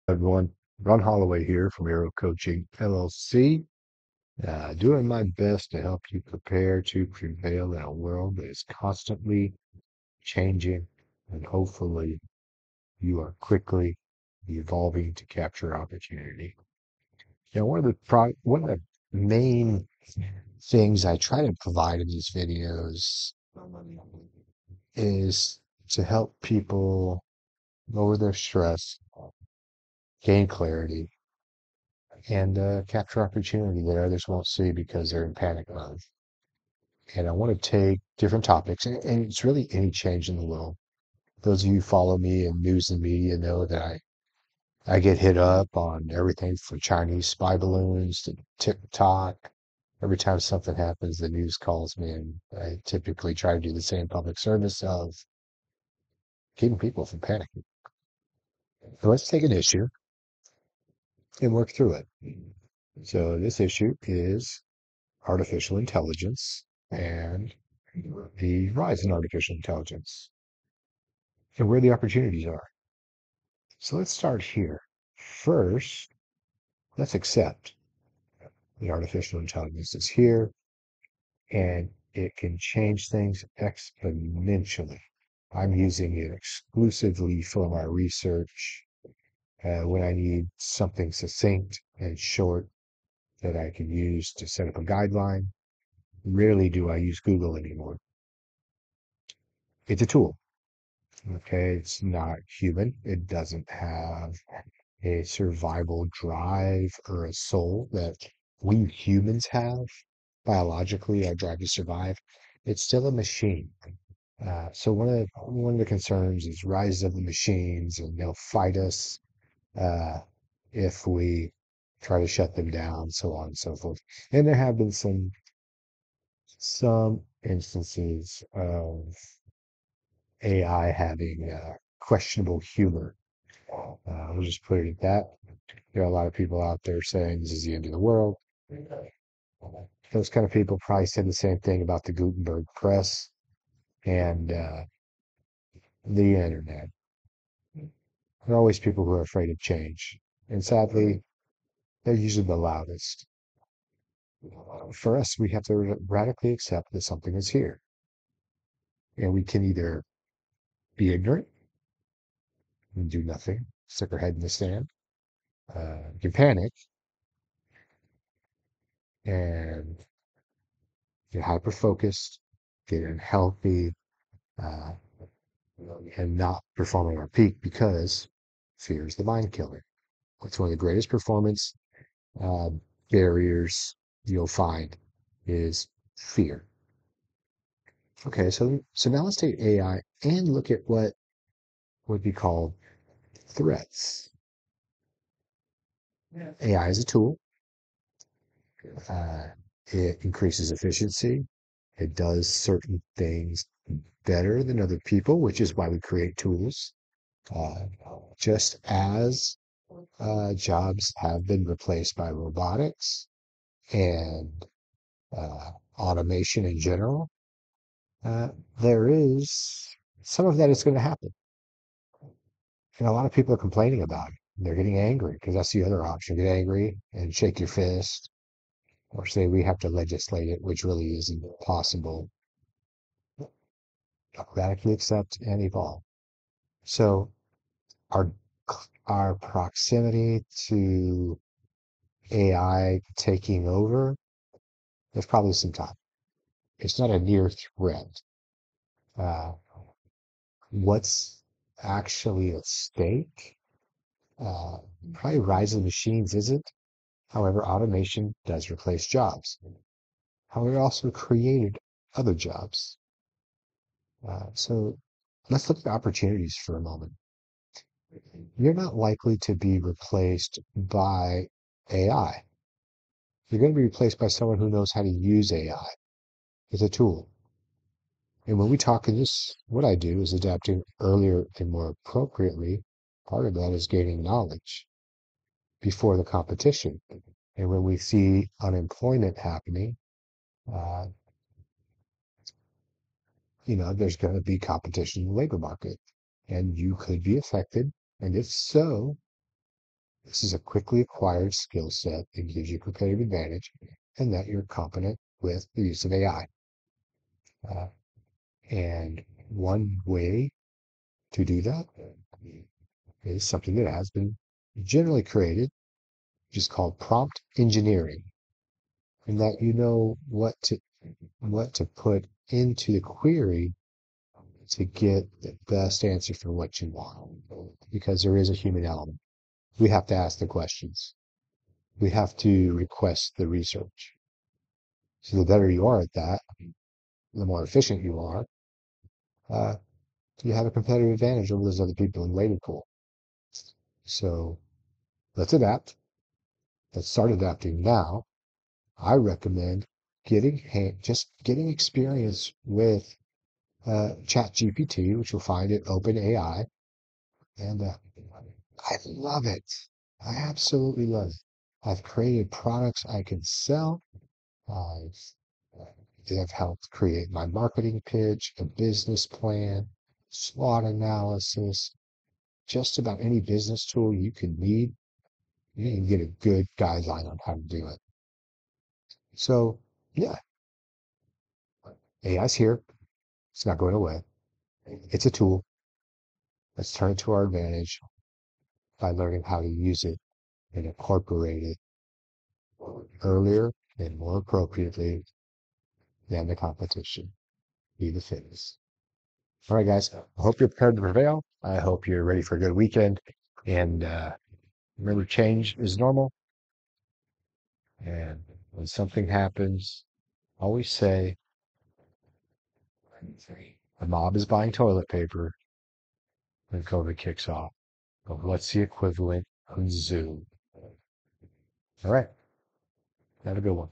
Everyone, Ron Holloway here from Arrow Coaching LLC, doing my best to help you prepare to prevail in a world that is constantly changing, and hopefully you are quickly evolving to capture opportunity. One of the main things I try to provide in these videos is to help people lower their stress, gain clarity, and capture opportunity that others won't see because they're in panic mode. And I want to take different topics, and it's really any change in the world. Those of you who follow me in news and media know that I get hit up on everything from Chinese spy balloons to TikTok. Every time something happens, the news calls me, and I typically try to do the same public service of keeping people from panicking. So let's take an issue and work through it. So this issue is artificial intelligence and the rise in artificial intelligence and where the opportunities are. So let's start here. First, let's accept the artificial intelligence is here and it can change things exponentially. I'm using it exclusively for my research when I need something succinct and short that I can use to set up a guideline. Rarely do I use Google anymore. It's a tool. Okay, it's not human. It doesn't have a survival drive or a soul that we humans have biologically, our drive to survive. It's still a machine. So one of the concerns is rise of the machines, and they'll fight us uh, if we try to shut them down, so on and so forth. And there have been some instances of AI having questionable humor. We'll just put it at that. There are a lot of people out there saying this is the end of the world. Those kind of people probably said the same thing about the Gutenberg press and the internet. There are always people who are afraid of change. And sadly, they're usually the loudest. For us, we have to radically accept that something is here. And we can either be ignorant and do nothing, stick our head in the sand, we can panic and get hyper focused, get unhealthy, uh, and not perform at our peak because fear is the mind killer. It's one of the greatest performance uh, barriers you'll find is fear. Okay, so now let's take AI and look at what would be called threats. AI is a tool. Uh, it increases efficiency. It does certain things better than other people, which is why we create tools. Uh, just as jobs have been replaced by robotics and automation in general, uh, there is some of that is going to happen. And a lot of people are complaining about it. They're getting angry because that's the other option. Get angry and shake your fist or say we have to legislate it, which really isn't possible. Radically accept and evolve. So our our proximity to AI taking over, there's probably some time. It's not a near threat. Uh, what's actually at stake? Uh, Probably rise of the machines isn't. However, automation does replace jobs. However, it also created other jobs. So let's look at opportunities for a moment. You're not likely to be replaced by AI. You're going to be replaced by someone who knows how to use AI as a tool. And when we talk in this, what I do is adapting earlier and more appropriately. Part of that is gaining knowledge before the competition. And when we see unemployment happening, uh, there's going to be competition in the labor market and you could be affected. And if so, This is a quickly acquired skill set that gives you competitive advantage and that you're competent with the use of AI. And one way to do that is something that has been generally created, which is called prompt engineering, and that you know what to put into the query to get the best answer for what you want. Because there is a human element. We have to ask the questions. We have to request the research. So the better you are at that, the more efficient you are, uh, you have a competitive advantage over those other people in the waiting pool. So let's adapt. Let's start adapting now. I recommend just getting experience with ChatGPT, which you'll find at OpenAI, and I love it. I absolutely love it. I've created products I can sell. I've They've helped create my marketing pitch, a business plan, SWOT analysis, just about any business tool you can need. You can get a good guideline on how to do it. So, yeah, AI's here. It's not going away. It's a tool. Let's turn it to our advantage by learning how to use it and incorporate it earlier and more appropriately than the competition. Be the fittest. All right, guys. I hope you're prepared to prevail. I hope you're ready for a good weekend. And remember, change is normal. And when something happens, always say, the mob is buying toilet paper when COVID kicks off. But what's the equivalent of Zoom? All right. Have a good one.